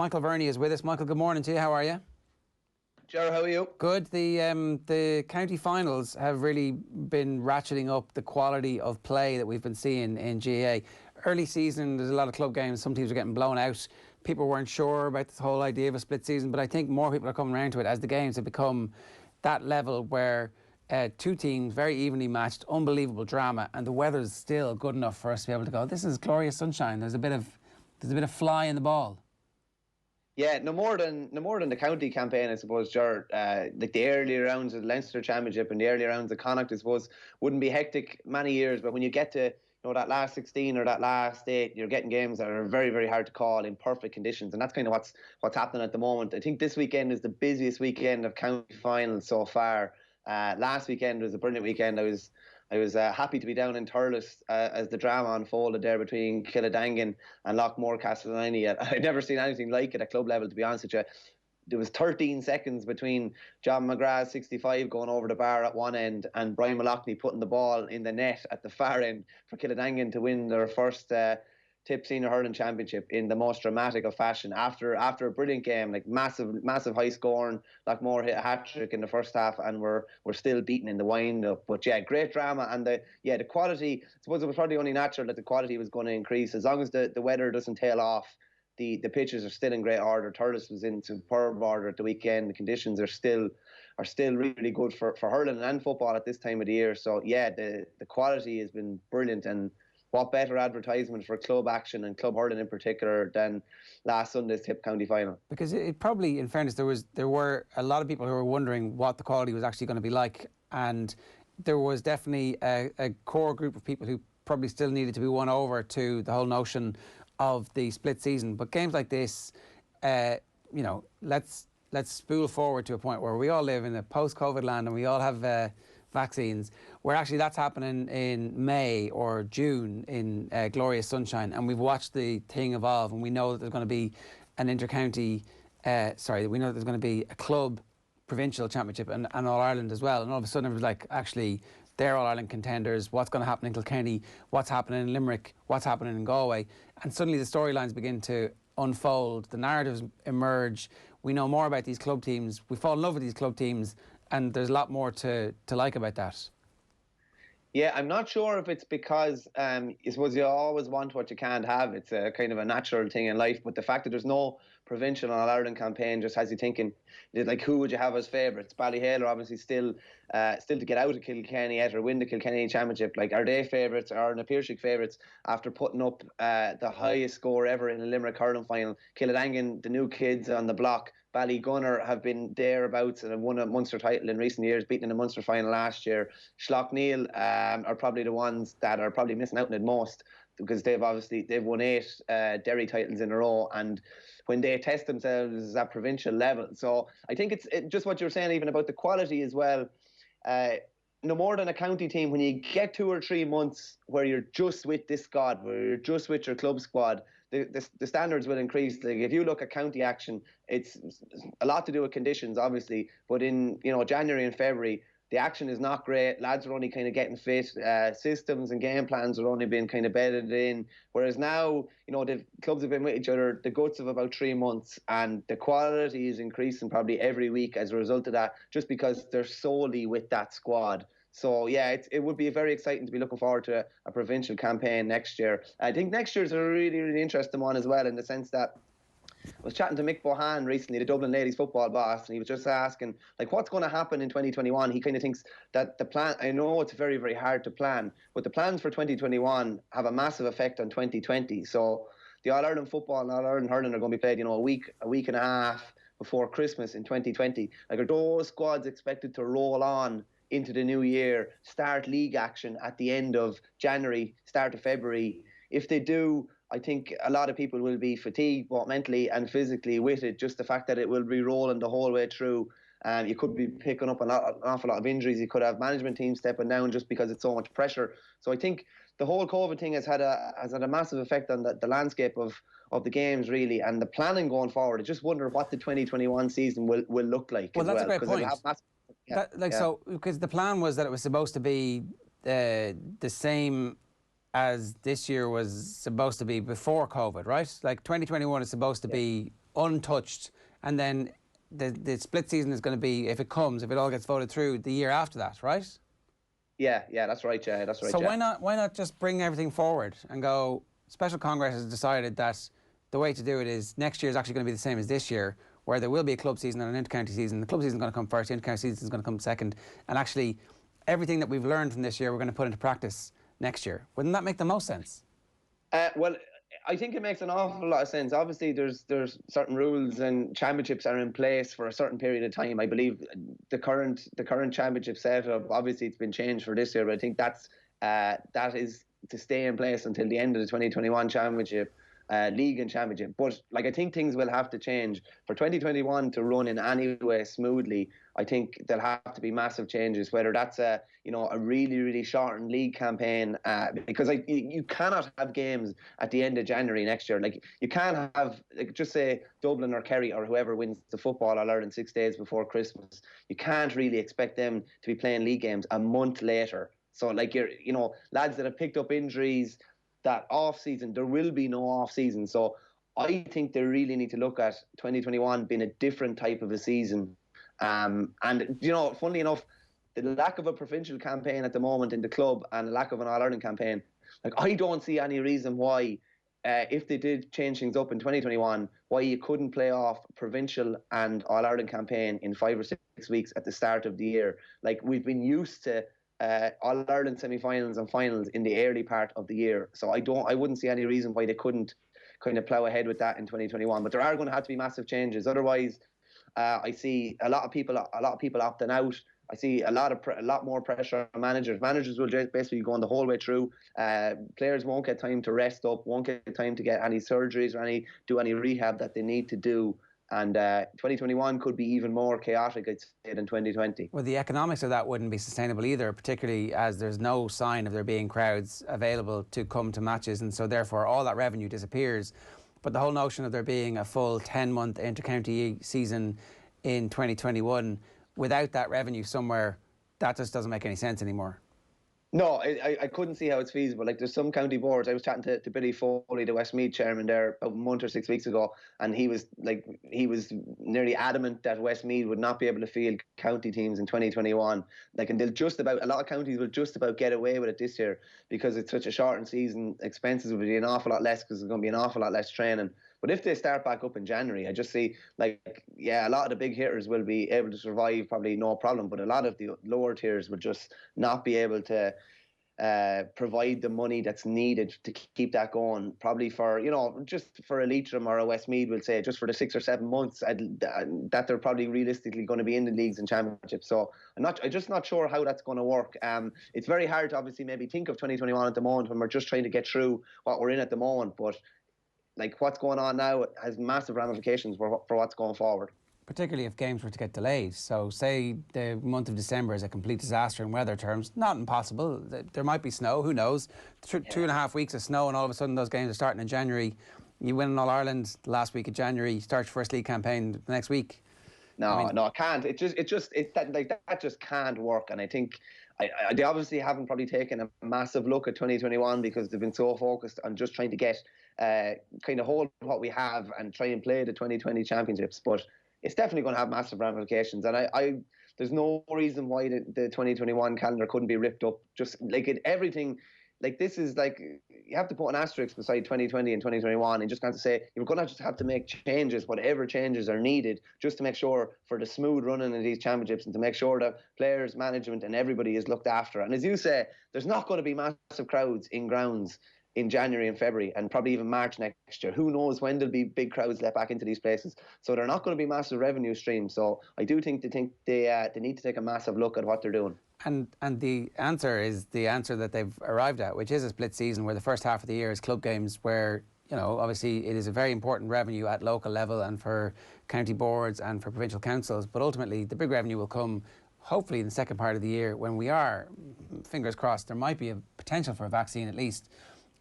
Michael Verney is with us. Michael, good morning to you. How are you? Ger, how are you? Good. The county finals have really been ratcheting up the quality of play that we've been seeing in GAA. Early season, there's a lot of club games. Some teams are getting blown out. People weren't sure about this whole idea of a split season, but I think more people are coming around to it as the games have become that level where two teams, very evenly matched, unbelievable drama, and the weather's still good enough for us to be able to go, this is glorious sunshine. There's a bit of fly in the ball. Yeah, no more than the county campaign, I suppose, Ger. Like the early rounds of the Leinster Championship and the early rounds of Connacht, I suppose, wouldn't be hectic many years, but when you get to that last 16 or that last 8, you're getting games that are very, very hard to call in perfect conditions, and that's kind of what's happening at the moment. I think this weekend is the busiest weekend of county finals so far. Last weekend was a brilliant weekend. I was happy to be down in Thurles as the drama unfolded there between Killadangan and Lockmore Castellani. I'd never seen anything like it at club level, to be honest with you. There was 13 seconds between John McGrath's 65 going over the bar at one end and Brian Mallochny putting the ball in the net at the far end for Killadangan to win their first Tip Senior Hurling Championship in the most dramatic of fashion after a brilliant game, like massive high scoring. Lockmore hit a hat-trick in the first half and we're still beaten in the wind-up. But yeah, great drama, and the quality, I suppose it was probably only natural that the quality was going to increase as long as the weather doesn't tail off. The pitches are still in great order. Thurles was in superb order at the weekend. The conditions are still really good for hurling and football at this time of the year. So yeah, the quality has been brilliant, and what better advertisement for club action and club hurling in particular than last Sunday's Tip County final? Because it probably, in fairness, there were a lot of people who were wondering what the quality was actually going to be like, and there was definitely a core group of people who probably still needed to be won over to the whole notion of the split season. But games like this, let's spool forward to a point where we all live in a post-COVID land and we all have vaccines, where actually that's happening in May or June in glorious sunshine, and we've watched the thing evolve, and we know that there's going to be an intercounty, we know that there's going to be a club provincial championship and All-Ireland as well, and all of a sudden it was like, actually, they're All-Ireland contenders, what's going to happen in Kilkenny, what's happening in Limerick, what's happening in Galway, and suddenly the storylines begin to unfold, the narratives emerge, we know more about these club teams, we fall in love with these club teams, and there's a lot more to like about that. Yeah, I'm not sure if it's because I suppose you always want what you can't have. It's a kind of a natural thing in life, but the fact that there's no provincial All-Ireland campaign just has you thinking, like, who would you have as favourites? Ballyhale are obviously still to get out of Kilkenny yet or win the Kilkenny Championship. Like, are they favourites? Are na Piarsaigh favourites after putting up the highest score ever in a Limerick hurling final? Killadangan, the new kids on the block, Ballygunner have been thereabouts and have won a Munster title in recent years, beating in the Munster final last year. Schlockneil are probably the ones that are probably missing out on it most, because they've won 8 Derry titles in a row, and when they test themselves at provincial level. So I think it's just what you're saying even about the quality as well. No more than a county team, when you get 2 or 3 months where you're just with this squad, where you're just with your club squad, the standards will increase. Like, if you look at county action, it's a lot to do with conditions, obviously, but in January and February, the action is not great. Lads are only kind of getting fit. Systems and game plans are only being kind of bedded in. Whereas now, the clubs have been with each other the guts of about 3 months, and the quality is increasing probably every week as a result of that, just because they're solely with that squad. So yeah, it would be very exciting to be looking forward to a provincial campaign next year. I think next year's a really, really interesting one as well, in the sense that I was chatting to Mick Bohan recently, the Dublin ladies football boss, and he was just asking, like, what's going to happen in 2021? He kind of thinks that the plan, I know it's very, very hard to plan, but the plans for 2021 have a massive effect on 2020. So the All-Ireland football and All-Ireland hurling are going to be played, a week and a half before Christmas in 2020. Like, are those squads expected to roll on into the new year, start league action at the end of January, start of February? If they do, I think a lot of people will be fatigued, both mentally and physically, with it. Just the fact that it will be rolling the whole way through. You could be picking up an awful lot of injuries. You could have management teams stepping down just because it's so much pressure. So I think the whole COVID thing has had a massive effect on the landscape of the games, really, and the planning going forward. I just wonder what the 2021 season will look like. Well, that's a great point. Yeah. So, because the plan was that it was supposed to be the same as this year was supposed to be before COVID, right? Like 2021 is supposed to be untouched, and then the split season is going to be, if it comes, if it all gets voted through, the year after that, right? Yeah, that's right, yeah, that's right. So yeah. why not just bring everything forward and go, Special Congress has decided that the way to do it is next year is actually going to be the same as this year, where there will be a club season and an inter-county season. The club season is going to come first, the inter-county season is going to come second, and actually everything that we've learned from this year we're going to put into practice next year. Wouldn't that make the most sense? Well, I think it makes an awful lot of sense. Obviously, there's certain rules and championships are in place for a certain period of time. I believe the current championship setup, obviously it's been changed for this year, but I think that is to stay in place until the end of the 2021 championship. League and championship, but like I think things will have to change for 2021 to run in any way smoothly. I think there'll have to be massive changes, whether that's a really shortened league campaign, because you cannot have games at the end of January next year. Like you can't have, like, just say Dublin or Kerry or whoever wins the football All Ireland 6 days before Christmas. You can't really expect them to be playing league games a month later. So like lads that have picked up injuries, that off season, there will be no off season. So I think they really need to look at 2021 being a different type of a season. And funnily enough, the lack of a provincial campaign at the moment in the club and the lack of an All-Ireland campaign, like I don't see any reason why, if they did change things up in 2021, why you couldn't play off provincial and All-Ireland campaign in 5 or 6 weeks at the start of the year. Like we've been used to All-Ireland semi-finals and finals in the early part of the year. So I wouldn't see any reason why they couldn't kind of plough ahead with that in 2021. But there are going to have to be massive changes. Otherwise, I see a lot of people opting out. I see a lot more pressure on managers. Managers will just basically go on the whole way through. Players won't get time to rest up, won't get time to get any surgeries or do any rehab that they need to do. And 2021 could be even more chaotic, I'd say, than 2020. Well, the economics of that wouldn't be sustainable either, particularly as there's no sign of there being crowds available to come to matches, and so therefore all that revenue disappears. But the whole notion of there being a full 10-month inter-county season in 2021 without that revenue somewhere, that just doesn't make any sense anymore. No, I couldn't see how it's feasible. Like there's some county boards. I was chatting to Billy Foley, the Westmeath chairman there, about a month or 6 weeks ago, and he was nearly adamant that Westmeath would not be able to field county teams in 2021. Like, and a lot of counties will just about get away with it this year because it's such a shortened season. Expenses will be an awful lot less because there's going to be an awful lot less training. But if they start back up in January, I just see, a lot of the big hitters will be able to survive, probably no problem. But a lot of the lower tiers will just not be able to provide the money that's needed to keep that going. Probably for, just for a Leitrim or a Westmeath, we'll say, just for the 6 or 7 months that they're probably realistically going to be in the leagues and championships. So I'm just not sure how that's going to work. It's very hard to obviously maybe think of 2021 at the moment when we're just trying to get through what we're in at the moment. But like what's going on now has massive ramifications for what's going forward. Particularly if games were to get delayed. So say the month of December is a complete disaster in weather terms, not impossible. There might be snow, who knows? 2.5 weeks of snow and all of a sudden those games are starting in January. You win an All-Ireland the last week of January, you start your first league campaign the next week. No, it can't. That just can't work. And I think they obviously haven't probably taken a massive look at 2021 because they've been so focused on just trying to get kind of hold what we have and try and play the 2020 championships. But it's definitely going to have massive ramifications. And there's no reason why the 2021 calendar couldn't be ripped up. Just everything. Like this is you have to put an asterisk beside 2020 and 2021 and just kind of say you're going to just have to make changes, whatever changes are needed, just to make sure for the smooth running of these championships and to make sure that players, management and everybody is looked after. And as you say, there's not going to be massive crowds in grounds in January and February and probably even March next year. Who knows when there'll be big crowds let back into these places. So they're not going to be massive revenue streams. So I do think they need to take a massive look at what they're doing. And the answer is the answer that they've arrived at, which is a split season where the first half of the year is club games where, obviously it is a very important revenue at local level and for county boards and for provincial councils. But ultimately the big revenue will come hopefully in the second part of the year when we are, fingers crossed, there might be a potential for a vaccine at least.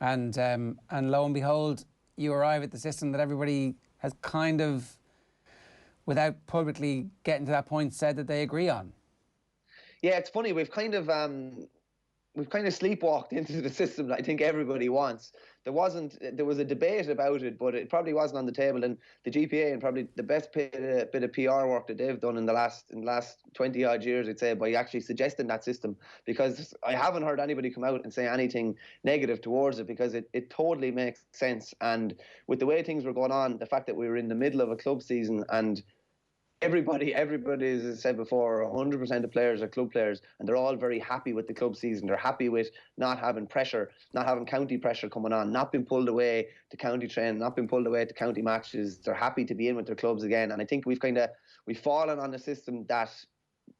And lo and behold, you arrive at the system that everybody has kind of, without publicly getting to that point, said that they agree on. Yeah, it's funny. We've kind of we've kind of sleepwalked into the system that I think everybody wants. There was a debate about it, but it probably wasn't on the table. And the GPA, and probably the best bit of PR work that they've done in the last 20 odd years, I'd say, by actually suggesting that system, because I haven't heard anybody come out and say anything negative towards it, because it totally makes sense. And with the way things were going on, the fact that we were in the middle of a club season, and everybody, as I said before, 100% of players are club players, and they're all very happy with the club season. They're happy with not having pressure, not having county pressure coming on, not being pulled away to county training, not being pulled away to county matches. They're happy to be in with their clubs again. And I think we've fallen on a system that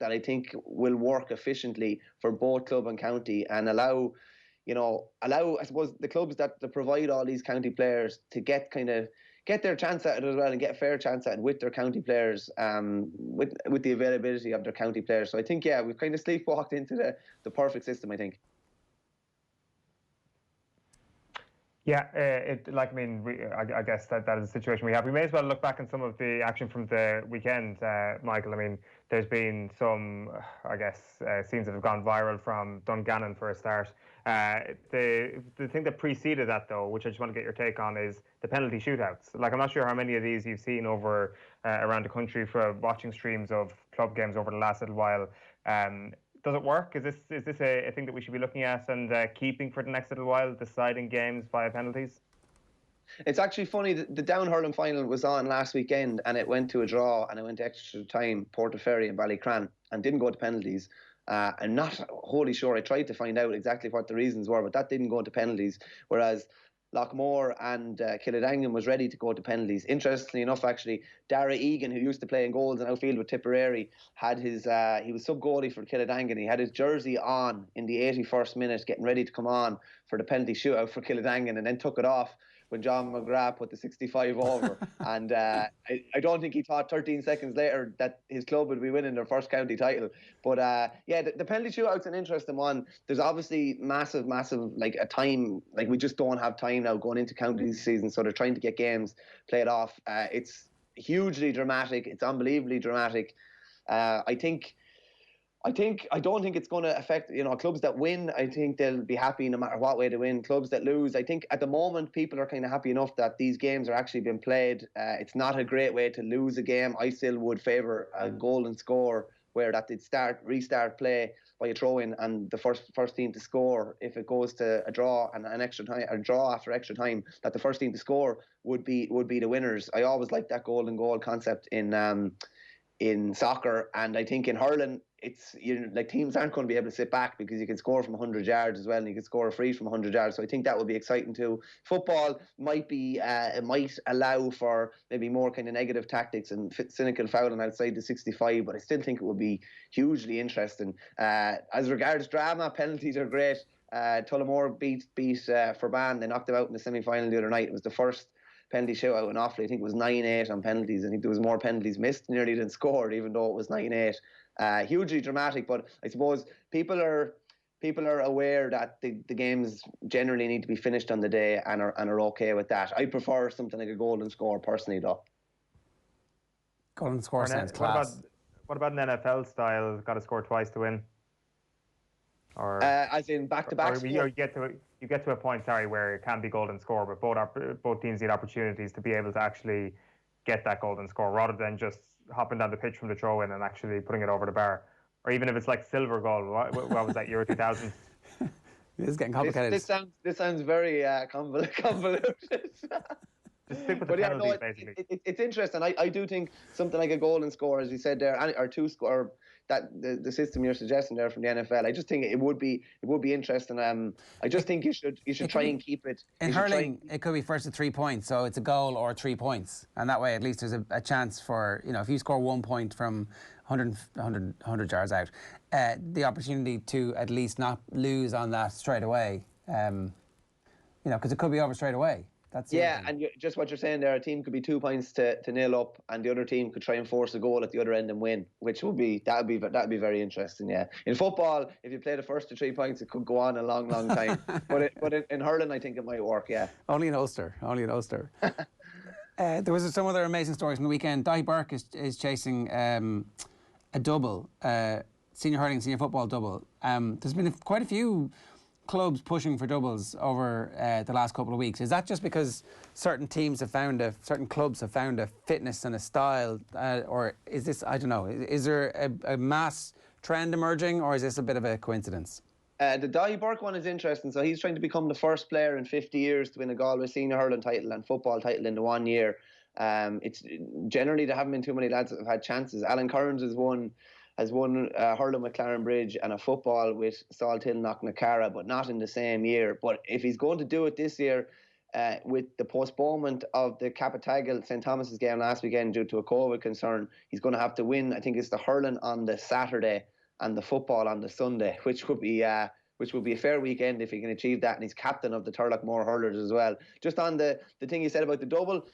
I think will work efficiently for both club and county, and allow, I suppose, the clubs that provide all these county players to get their chance at it as well, and get a fair chance at it with their county players, with the availability of their county players. So I think, we've kind of sleepwalked into the perfect system, I think. Yeah, I guess that is the situation we have. We may as well look back on some of the action from the weekend, Michael. I mean, there's been some, scenes that have gone viral from Dungannon for a start. The thing that preceded that, though, which I just want to get your take on, is the penalty shootouts. Like, I'm not sure how many of these you've seen over around the country for watching streams of club games over the last little while. Does it work? Is this a thing that we should be looking at and keeping for the next little while, deciding games via penalties? It's actually funny that the Down hurling final was on last weekend, and it went to a draw, and it went to extra time, Portaferry and Ballycran, and didn't go to penalties. I'm not wholly sure. I tried to find out exactly what the reasons were, but that didn't go into penalties. Whereas Lockmore and Killadangan was ready to go to penalties. Interestingly enough, actually, Dara Egan, who used to play in goals and outfield with Tipperary, had he was sub-goalie for Killadangan. He had his jersey on in the 81st minute, getting ready to come on for the penalty shootout for Killadangan, and then took it off when John McGrath put the 65 over. And I don't think he thought 13 seconds later that his club would be winning their first county title. But the penalty shootout's an interesting one. There's obviously massive, a time, we just don't have time now going into county season, so they're trying to get games played off. It's hugely dramatic. It's unbelievably dramatic. I don't think it's going to affect, clubs that win. I think they'll be happy no matter what way they win. Clubs that lose, I think at the moment people are kind of happy enough that these games are actually being played. It's not a great way to lose a game. I still would favour a golden score where that they'd restart play by a throw-in, and the first team to score, if it goes to a draw and an extra time, or draw after extra time, that the first team to score would be the winners. I always like that golden goal concept in soccer, and I think in hurling, it's teams aren't going to be able to sit back, because you can score from 100 yards as well, and you can score a free from 100 yards. So I think that would be exciting too. Football might allow for maybe more kind of negative tactics and cynical fouling outside the 65, but I still think it would be hugely interesting. As regards drama, penalties are great. Tullamore beat Forban. They knocked them out in the semi-final the other night. It was the first penalty shootout in Offaly. I think it was 9-8 on penalties. I think there was more penalties missed nearly than scored, even though it was 9-8. Hugely dramatic, but I suppose people are aware that the games generally need to be finished on the day, and are okay with that. I prefer something like a golden score personally, though. Golden score sounds class. What about an NFL style? Got to score twice to win, or as in back-to-back? You get to a point, where it can be golden score, but both teams need opportunities to be able to actually get that golden score, rather than just hopping down the pitch from the throw-in and actually putting it over the bar. Or even if it's like silver goal, what was that, Euro 2000? This is getting complicated. This sounds very convoluted. Just stick with the penalties, basically. It's interesting. I do think something like a golden score, as you said there, or two score, that the system you're suggesting there from the NFL. I just think it would be interesting. I just think you should try and keep it. In hurling, it could be first to 3 points, so it's a goal or 3 points, and that way at least there's a chance for, if you score 1 point from 100 yards out, the opportunity to at least not lose on that straight away. Because it could be over straight away. And just what you're saying there, a team could be 2 points to nil up, and the other team could try and force a goal at the other end and win, which would be very interesting. Yeah, in football, if you play the first to 3 points, it could go on a long time. but in hurling, I think it might work. Yeah, only in Ulster. There was some other amazing stories from the weekend. Dahi Burke is chasing a double, senior hurling, senior football double. There's been quite a few clubs pushing for doubles over the last couple of weeks. Is that just because certain clubs have found a fitness and a style, or is this, I don't know, is there a mass trend emerging, or is this a bit of a coincidence? The Dai Burke one is interesting. So he's trying to become the first player in 50 years to win a Galway senior hurling title and football title in the 1 year. It's generally, there haven't been too many lads that have had chances. Alan Kearns has won hurling with Clarenbridge and a football with Salthill Knocknacara, but not in the same year. But if he's going to do it this year, with the postponement of the Capitagal St Thomas's game last weekend due to a COVID concern, he's going to have to win. I think it's the hurling on the Saturday and the football on the Sunday, which would be a fair weekend if he can achieve that. And he's captain of the Turlough hurlers as well. Just on the thing you said about the double,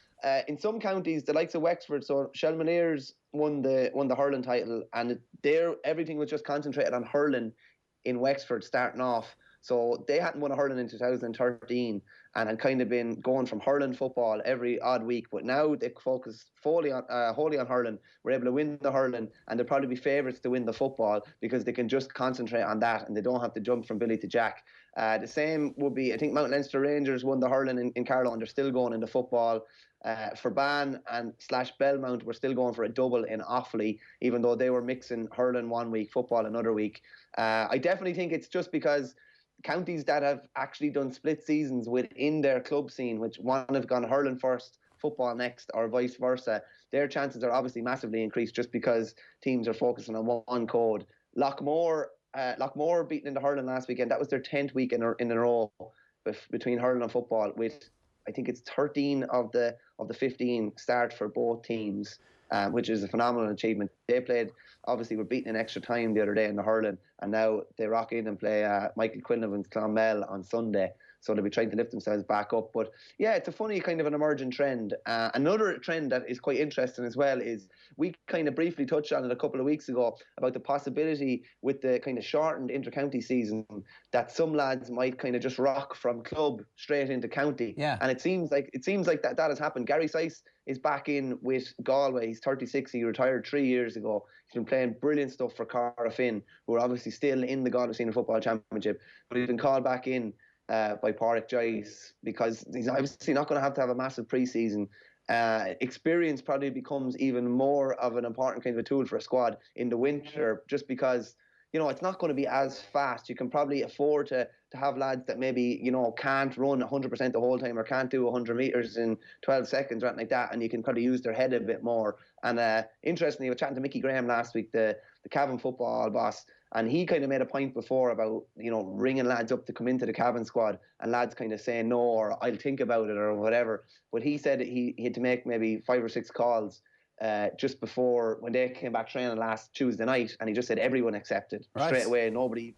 in some counties, the likes of Wexford, so Shelmaliers won the hurling title, and everything was just concentrated on hurling in Wexford starting off. So they hadn't won a hurling in 2013 and had kind of been going from hurling football every odd week. But now they focus wholly on hurling. We're able to win the hurling, and they'll probably be favourites to win the football because they can just concentrate on that and they don't have to jump from Billy to Jack. The same would be, I think Mount Leinster Rangers won the hurling in Carlow, and they're still going in the football. Forban and / Belmount were still going for a double in Offaly, even though they were mixing hurling 1 week, football another week. I definitely think it's just because counties that have actually done split seasons within their club scene, which one have gone hurling first, football next, or vice versa, their chances are obviously massively increased just because teams are focusing on one code. Lockmore beaten in the hurling last weekend. That was their 10th week in a row between hurling and football, with I think it's 13 of the 15 start for both teams, which is a phenomenal achievement. They were beaten in extra time the other day in the hurling, and now they rock in and play Michael Quinlivan's Clonmel on Sunday. So they'll be trying to lift themselves back up. But yeah, it's a funny kind of an emerging trend. Another trend that is quite interesting as well is we kind of briefly touched on it a couple of weeks ago about the possibility with the kind of shortened inter-county season that some lads might kind of just rock from club straight into county. Yeah. And it seems like that has happened. Gary Syce is back in with Galway. He's 36. He retired 3 years ago. He's been playing brilliant stuff for Carafin, who are obviously still in the Galway Senior Football Championship. But he's been called back in by Pádraig Joyce because he's obviously not going to have a massive pre-season. Experience probably becomes even more of an important kind of a tool for a squad in the winter, just because it's not going to be as fast. You can probably afford to have lads that maybe can't run 100% the whole time or can't do 100 meters in 12 seconds or anything like that, and you can probably use their head a bit more. And interestingly, I was chatting to Mickey Graham last week, the Cavan football boss, and he kind of made a point before about, ringing lads up to come into the Cavan squad and lads kind of saying no, or I'll think about it or whatever. But he said he had to make maybe 5 or 6 calls just before when they came back training last Tuesday night, and he just said everyone accepted straight away. Nobody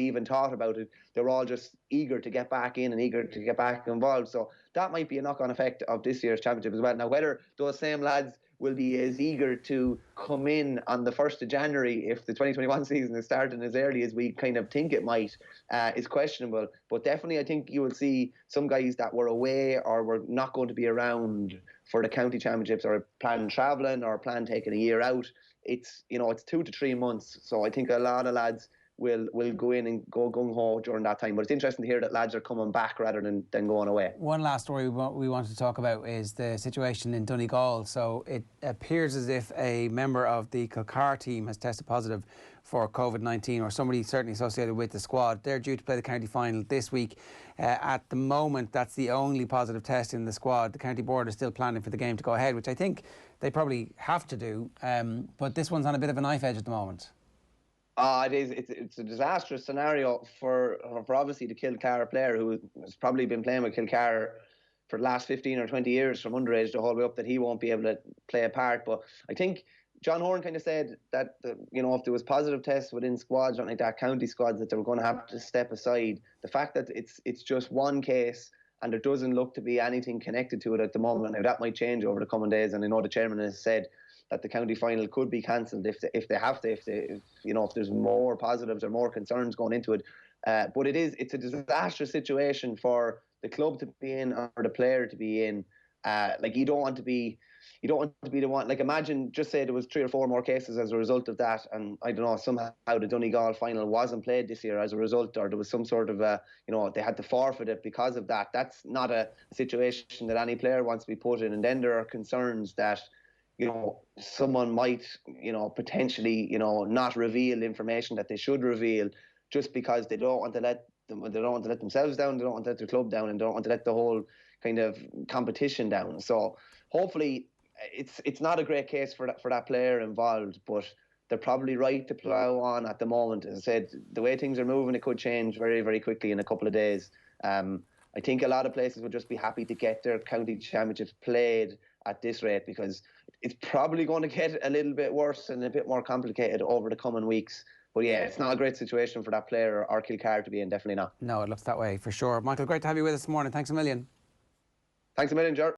even thought about it. They were all just eager to get back in and eager to get back involved. So that might be a knock-on effect of this year's championship as well. Now, whether those same lads will be as eager to come in on the 1st of January if the 2021 season is starting as early as we kind of think it might is questionable. But definitely I think you will see some guys that were away or were not going to be around for the county championships or plan travelling or plan taking a year out. It's 2 to 3 months. So I think a lot of lads will go in and go gung-ho during that time. But it's interesting to hear that lads are coming back rather than going away. One last story we want to talk about is the situation in Donegal. So it appears as if a member of the Kilcar team has tested positive for COVID-19, or somebody certainly associated with the squad. They're due to play the county final this week. At the moment, that's the only positive test in the squad. The county board is still planning for the game to go ahead, which I think they probably have to do. But this one's on a bit of a knife edge at the moment. It is. It's a disastrous scenario for obviously the Kilcar player who has probably been playing with Kilcar for the last 15 or 20 years from underage the whole way up, that he won't be able to play a part. But I think John Horan kind of said that if there was positive tests within squads or like that, county squads, that they were going to have to step aside. The fact that it's just one case and there doesn't look to be anything connected to it at the moment. Now that might change over the coming days, and I know the chairman has said that the county final could be cancelled if there's more positives or more concerns going into it. But it's a disastrous situation for the club to be in or the player to be in. You don't want to be you don't want to be the one, like imagine, just say there was 3 or 4 more cases as a result of that, and I don't know, somehow the Donegal final wasn't played this year as a result, or there was some sort of they had to forfeit it because of that. That's not a situation that any player wants to be put in. And then there are concerns that, someone might, potentially, not reveal information that they should reveal just because they don't want to let themselves down, they don't want to let the club down, and they don't want to let the whole kind of competition down. So hopefully it's not a great case for that player involved, but they're probably right to plough on at the moment. As I said, the way things are moving, it could change very, very quickly in a couple of days. I think a lot of places would just be happy to get their county championships played at this rate, because it's probably going to get a little bit worse and a bit more complicated over the coming weeks. But yeah, it's not a great situation for that player or Kilcar to be in, definitely not. No, it looks that way for sure. Michael, great to have you with us this morning. Thanks a million. Thanks a million, Ger.